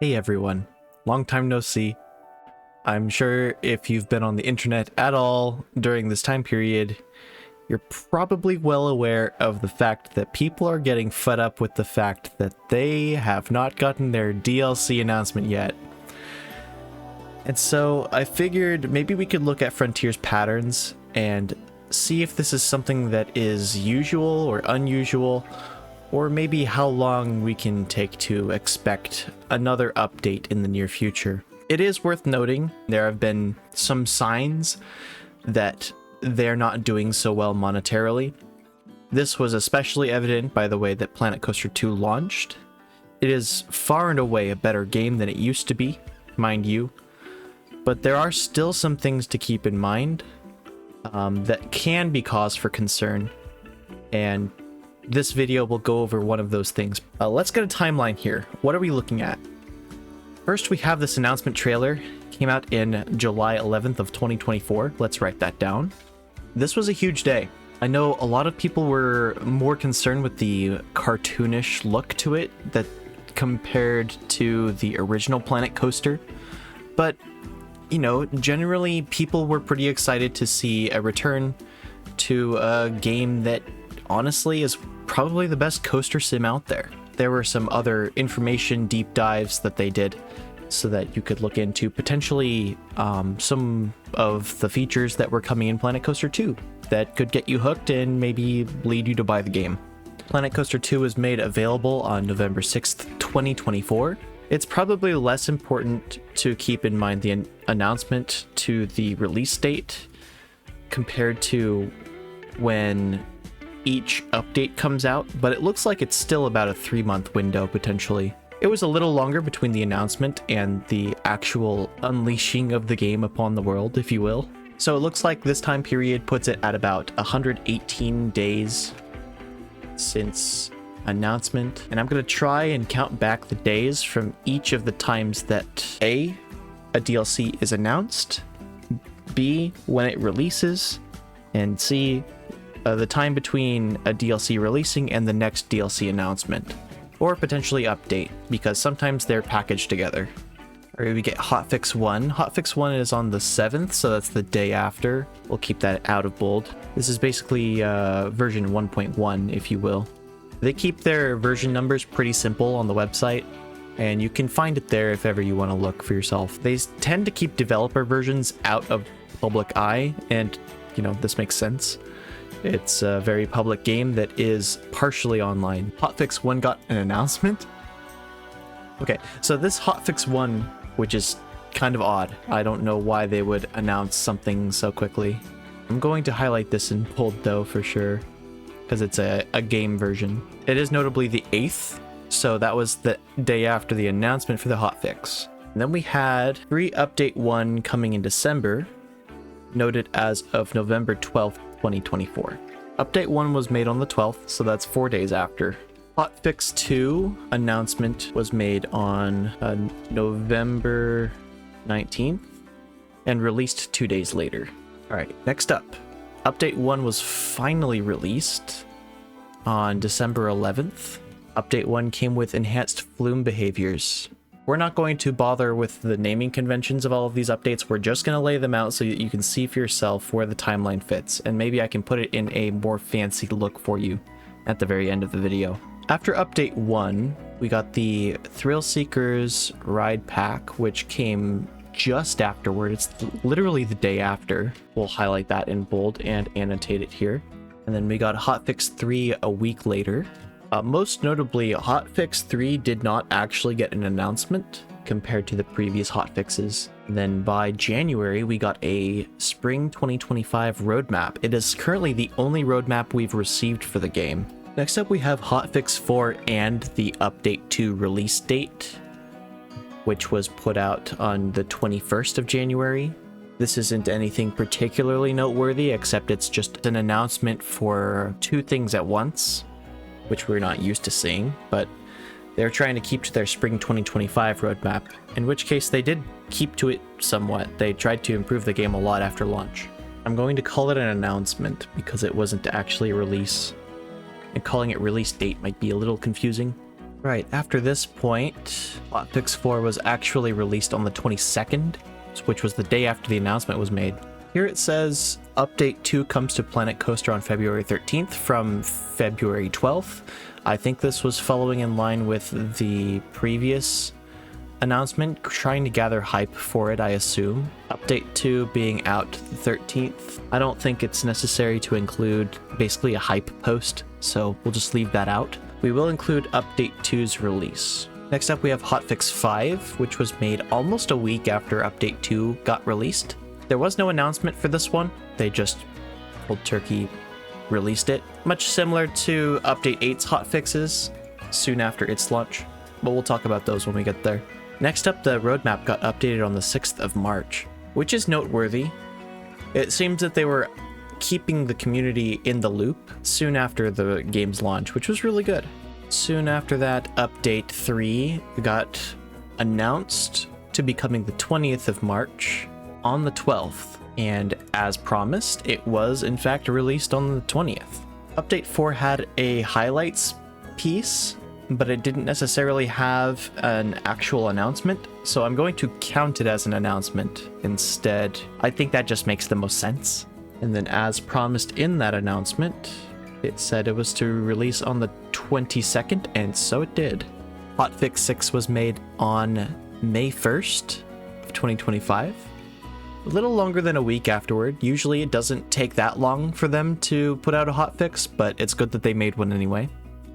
Hey everyone, long time no see. I'm sure if you've been on the internet at all during this time period, you're probably well aware of the fact that people are getting fed up with the fact that they have not gotten their DLC announcement yet. And so I figured maybe we could look at Frontier's patterns and see if this is something that is usual or unusual, or maybe how long we can take to expect another update in the near future. It is worth noting there have been some signs that they're not doing so well monetarily. This was especially evident by the way that Planet Coaster 2 launched. It is far and away a better game than it used to be, mind you, but there are still some things to keep in mind that can be cause for concern, and this video will go over one of those things. Let's get a timeline here. What are we looking at? First, we have this announcement trailer. Came out in July 11th of 2024. Let's write that down. This was a huge day. I know a lot of people were more concerned with the cartoonish look to it that compared to the original Planet Coaster. But, you know, generally people were pretty excited to see a return to a game that honestly is probably the best coaster sim out there. There were some other information deep dives that they did so that you could look into potentially some of the features that were coming in Planet Coaster 2 that could get you hooked and maybe lead you to buy the game. Planet Coaster 2 was made available on November 6th, 2024. It's probably less important to keep in mind the announcement to the release date compared to when each update comes out, but it looks like it's still about a 3-month window potentially. It was a little longer between the announcement and the actual unleashing of the game upon the world, if you will. So it looks like this time period puts it at about 118 days since announcement. And I'm going to try and count back the days from each of the times that A, a DLC is announced, B, when it releases, and C, the time between a DLC releasing and the next DLC announcement, or potentially update, because sometimes they're packaged together. All right, we get Hotfix 1. Hotfix 1 is on the 7th, so that's the day after. We'll keep that out of bold. This is basically version 1.1, if you will. They keep their version numbers pretty simple on the website, and you can find it there if ever you want to look for yourself. They tend to keep developer versions out of public eye, and, you know, this makes sense. It's a very public game that is partially online. Hotfix 1 got an announcement? Okay, so this Hotfix 1, which is kind of odd. I don't know why they would announce something so quickly. I'm going to highlight this in bold though for sure, because it's a game version. It is notably the 8th, so that was the day after the announcement for the hotfix. And then we had Free Update 1 coming in December, noted as of November 12th, 2024. Update 1 was made on the 12th, so that's 4 days after. Hotfix 2 announcement was made on November 19th and released 2 days later. Alright, next up. Update 1 was finally released on December 11th. Update 1 came with enhanced flume behaviors. We're not going to bother with the naming conventions of all of these updates. We're just going to lay them out so that you can see for yourself where the timeline fits, and maybe I can put it in a more fancy look for you at the very end of the video. After Update 1, we got the Thrill Seekers Ride Pack, which came just afterward. It's literally the day after. We'll highlight that in bold and annotate it here. And then we got Hotfix 3 a week later. Most notably, Hotfix 3 did not actually get an announcement compared to the previous hotfixes. And then by January, we got a Spring 2025 roadmap. It is currently the only roadmap we've received for the game. Next up, we have Hotfix 4 and the Update 2 release date, which was put out on the 21st of January. This isn't anything particularly noteworthy, except it's just an announcement for 2 things at once, which we're not used to seeing, but they're trying to keep to their Spring 2025 roadmap, in which case they did keep to it somewhat. They tried to improve the game a lot after launch. I'm going to call it an announcement because it wasn't actually a release, and calling it release date might be a little confusing. Right, after this point, hotfix 4 was actually released on the 22nd, which was the day after the announcement was made. Here it says, Update 2 comes to Planet Coaster on February 13th from February 12th. I think this was following in line with the previous announcement, trying to gather hype for it, I assume. Update 2 being out the 13th. I don't think it's necessary to include basically a hype post, so we'll just leave that out. We will include Update 2's release. Next up, we have Hotfix 5, which was made almost a week after Update 2 got released. There was no announcement for this one. They just cold turkey released it. Much similar to Update 8's hotfixes soon after its launch, but we'll talk about those when we get there. Next up, the roadmap got updated on the 6th of March, which is noteworthy. It seems that they were keeping the community in the loop soon after the game's launch, which was really good. Soon after that, Update 3 got announced to be coming the 20th of March on the 12th, and as promised, it was in fact released on the 20th. Update 4 had a highlights piece, but it didn't necessarily have an actual announcement, so I'm going to count it as an announcement instead. I think that just makes the most sense. And then as promised in that announcement, it said it was to release on the 22nd, and so it did. Hotfix 6 was made on May 1st of 2025. A little longer than a week afterward. Usually it doesn't take that long for them to put out a hotfix, but it's good that they made one anyway.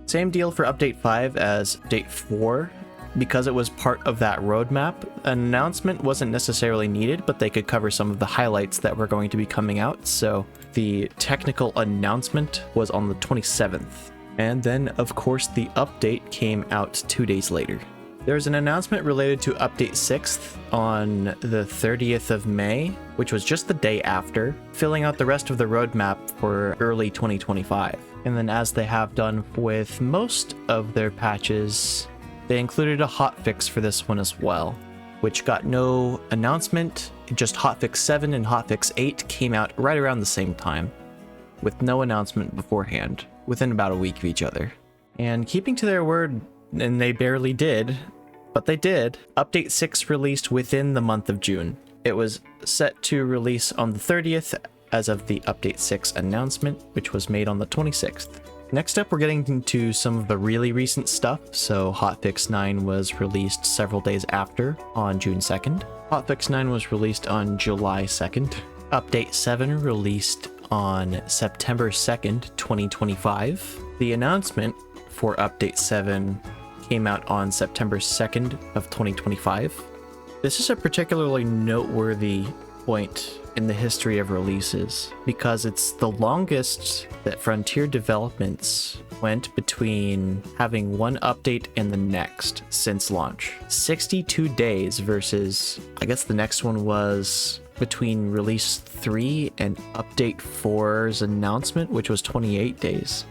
Same deal for Update 5 as Update 4. Because it was part of that roadmap, an announcement wasn't necessarily needed, but they could cover some of the highlights that were going to be coming out, so the technical announcement was on the 27th. And then, of course, the update came out 2 days later. There's an announcement related to Update 6 on the 30th of May, which was just the day after, filling out the rest of the roadmap for early 2025. And then as they have done with most of their patches, they included a hotfix for this one as well, which got no announcement. Just Hotfix 7 and Hotfix 8 came out right around the same time, with no announcement beforehand, within about a week of each other. And keeping to their word, and they barely did, but they did, Update 6 released within the month of June. It was set to release on the 30th as of the Update 6 announcement, which was made on the 26th. Next up, we're getting into some of the really recent stuff. So Hotfix 9 was released several days after, on June 2nd. Hotfix 9 was released on July 2nd. Update 7 released on September 2nd, 2025. The announcement for Update 7 came out on September 2nd of 2025. This is a particularly noteworthy point in the history of releases, because it's the longest that Frontier developments went between having one update and the next since launch. 62 days versus, I guess the next one was between release 3 and Update 4's announcement, which was 28 days.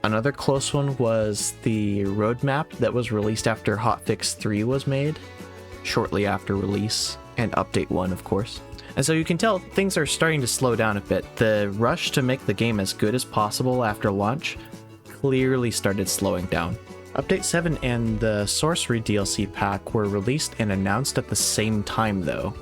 Another close one was the roadmap that was released after Hotfix 3 was made, shortly after release, and Update 1, of course. And so you can tell things are starting to slow down a bit. The rush to make the game as good as possible after launch clearly started slowing down. Update 7 and the Sorcery DLC pack were released and announced at the same time though,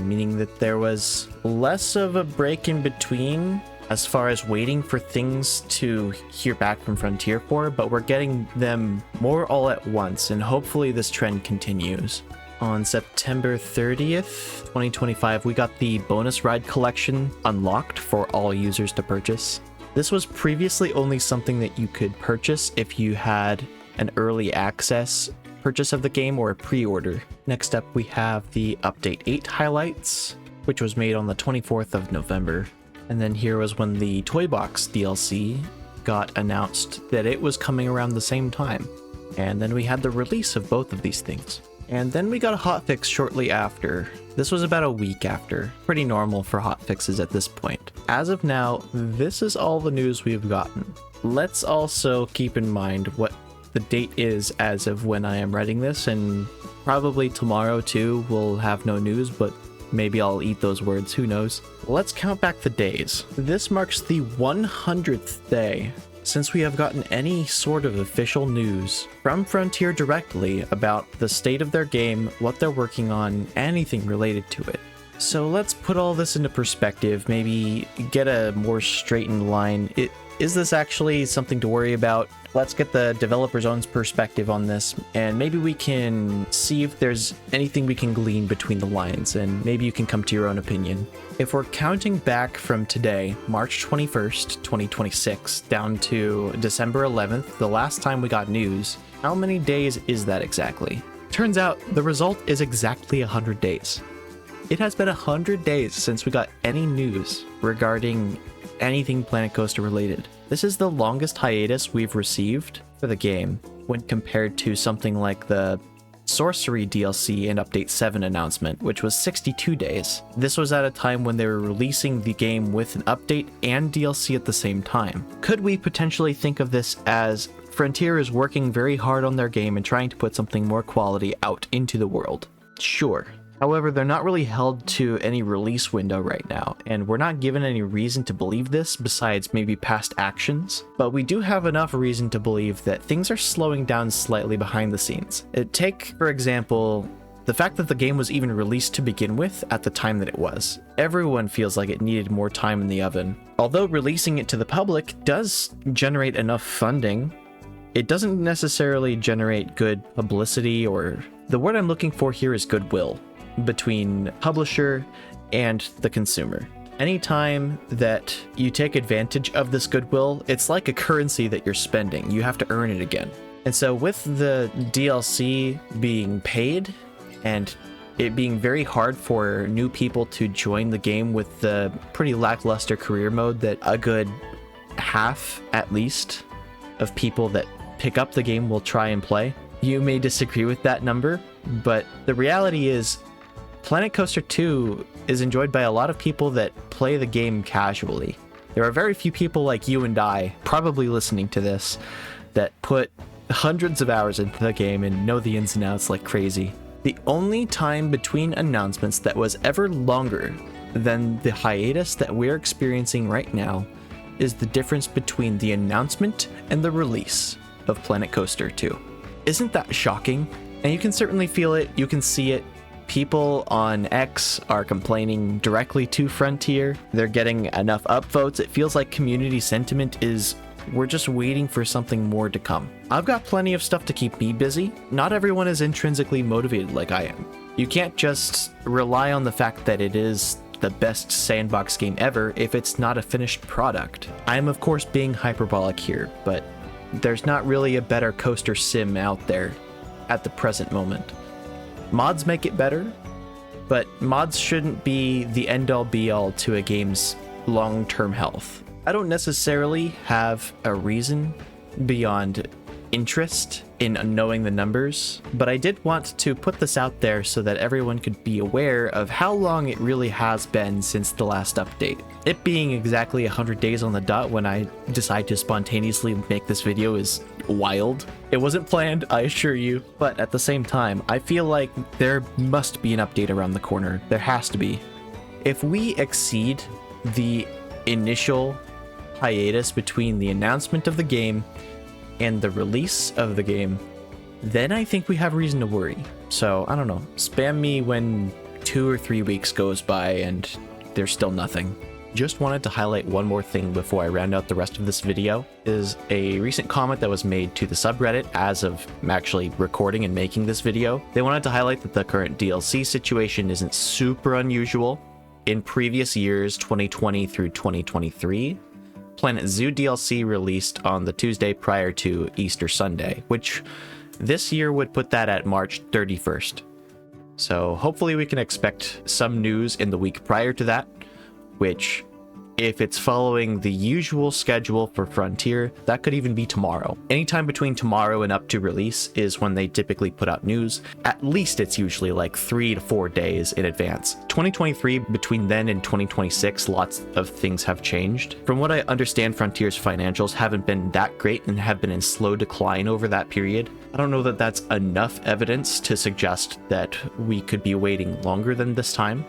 meaning that there was less of a break in between as far as waiting for things to hear back from Frontier for, but we're getting them more all at once, and hopefully this trend continues. On September 30th, 2025, we got the bonus ride collection unlocked for all users to purchase. This was previously only something that you could purchase if you had an early access purchase of the game or a pre-order. Next up, we have the Update 8 highlights, which was made on the 24th of November. And then here was when the Toy Box DLC got announced that it was coming around the same time. And then we had the release of both of these things. And then we got a hotfix shortly after. This was about a week after. Pretty normal for hotfixes at this point. As of now, this is all the news we've gotten. Let's also keep in mind what the date is as of when I am writing this, and probably tomorrow too we'll have no news, but maybe I'll eat those words, who knows. Let's count back the days. This marks the 100th day since we have gotten any sort of official news from Frontier directly about the state of their game, what they're working on, anything related to it. So let's put all this into perspective, maybe get a more straightened line. Is this actually something to worry about? Let's get the developer's own perspective on this, and maybe we can see if there's anything we can glean between the lines, and maybe you can come to your own opinion. If we're counting back from today, March 21st, 2026, down to December 11th, the last time we got news, how many days is that exactly? Turns out the result is exactly 100 days. It has been 100 days since we got any news regarding anything Planet Coaster related. This is the longest hiatus we've received for the game when compared to something like the Sorcery DLC and Update 7 announcement, which was 62 days. This was at a time when they were releasing the game with an update and DLC at the same time. Could we potentially think of this as Frontier is working very hard on their game and trying to put something more quality out into the world? Sure. However, they're not really held to any release window right now, and we're not given any reason to believe this besides maybe past actions, but we do have enough reason to believe that things are slowing down slightly behind the scenes. Take, for example, the fact that the game was even released to begin with at the time that it was. Everyone feels like it needed more time in the oven. Although releasing it to the public does generate enough funding, it doesn't necessarily generate good publicity, or the word I'm looking for here is goodwill between publisher and the consumer. Anytime that you take advantage of this goodwill, it's like a currency that you're spending. You have to earn it again. And so with the DLC being paid and it being very hard for new people to join the game with the pretty lackluster career mode that a good half, at least, of people that pick up the game will try and play. You may disagree with that number, but the reality is Planet Coaster 2 is enjoyed by a lot of people that play the game casually. There are very few people like you and I, probably listening to this, that put hundreds of hours into the game and know the ins and outs like crazy. The only time between announcements that was ever longer than the hiatus that we're experiencing right now is the difference between the announcement and the release of Planet Coaster 2. Isn't that shocking? And you can certainly feel it, you can see it. People on X are complaining directly to Frontier. They're getting enough upvotes. It feels like community sentiment is, we're just waiting for something more to come. I've got plenty of stuff to keep me busy. Not everyone is intrinsically motivated like I am. You can't just rely on the fact that it is the best sandbox game ever if it's not a finished product. I'm of course being hyperbolic here, but there's not really a better coaster sim out there at the present moment. Mods make it better, but mods shouldn't be the end-all be-all to a game's long-term health. I don't necessarily have a reason beyond interest in knowing the numbers, but I did want to put this out there so that everyone could be aware of how long it really has been since the last update. It being exactly 100 days on the dot when I decide to spontaneously make this video is wild. It wasn't planned, I assure you, but at the same time, I feel like there must be an update around the corner. There has to be. If we exceed the initial hiatus between the announcement of the game and the release of the game, then I think we have reason to worry. So, I don't know, spam me when 2 or 3 weeks goes by and there's still nothing. Just wanted to highlight one more thing before I round out the rest of this video, is a recent comment that was made to the subreddit as of actually recording and making this video. They wanted to highlight that the current DLC situation isn't super unusual. In previous years, 2020 through 2023, Planet Zoo DLC released on the Tuesday prior to Easter Sunday, which this year would put that at March 31st. So hopefully we can expect some news in the week prior to that, which, if it's following the usual schedule for Frontier, that could even be tomorrow. Anytime between tomorrow and up to release is when they typically put out news. At least it's usually like 3 to 4 days in advance. 2023, between then and 2026, lots of things have changed. From what I understand, Frontier's financials haven't been that great and have been in slow decline over that period. I don't know that that's enough evidence to suggest that we could be waiting longer than this time.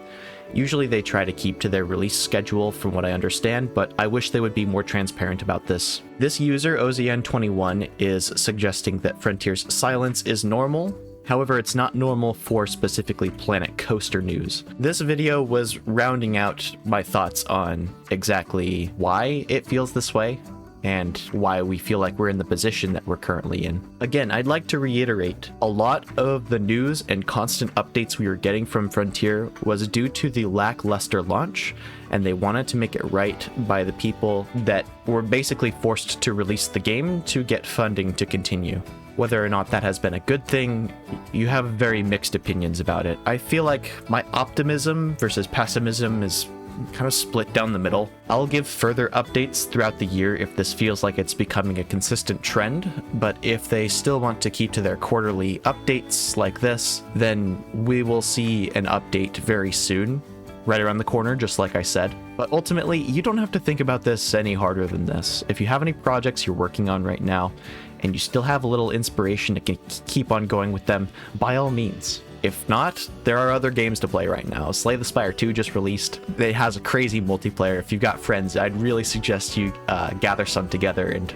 Usually they try to keep to their release schedule from what I understand, but I wish they would be more transparent about this. This user, OZN21, is suggesting that Frontier's silence is normal. However, it's not normal for specifically Planet Coaster news. This video was rounding out my thoughts on exactly why it feels this way and why we feel like we're in the position that we're currently in. Again, I'd like to reiterate, a lot of the news and constant updates we were getting from Frontier was due to the lackluster launch, and they wanted to make it right by the people that were basically forced to release the game to get funding to continue. Whether or not that has been a good thing, you have very mixed opinions about it. I feel like my optimism versus pessimism is kind of split down the middle. I'll give further updates throughout the year if this feels like it's becoming a consistent trend, but if they still want to keep to their quarterly updates like this, then we will see an update very soon, right around the corner, just like I said. But ultimately, you don't have to think about this any harder than this. If you have any projects you're working on right now, and you still have a little inspiration to keep on going with them, by all means. If not, there are other games to play right now. Slay the Spire 2 just released. It has a crazy multiplayer. If you've got friends, I'd really suggest you gather some together and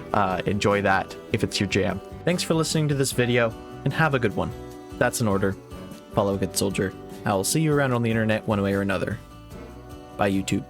enjoy that if it's your jam. Thanks for listening to this video, and have a good one. That's an order. Follow a good soldier. I will see you around on the internet one way or another. Bye, YouTube.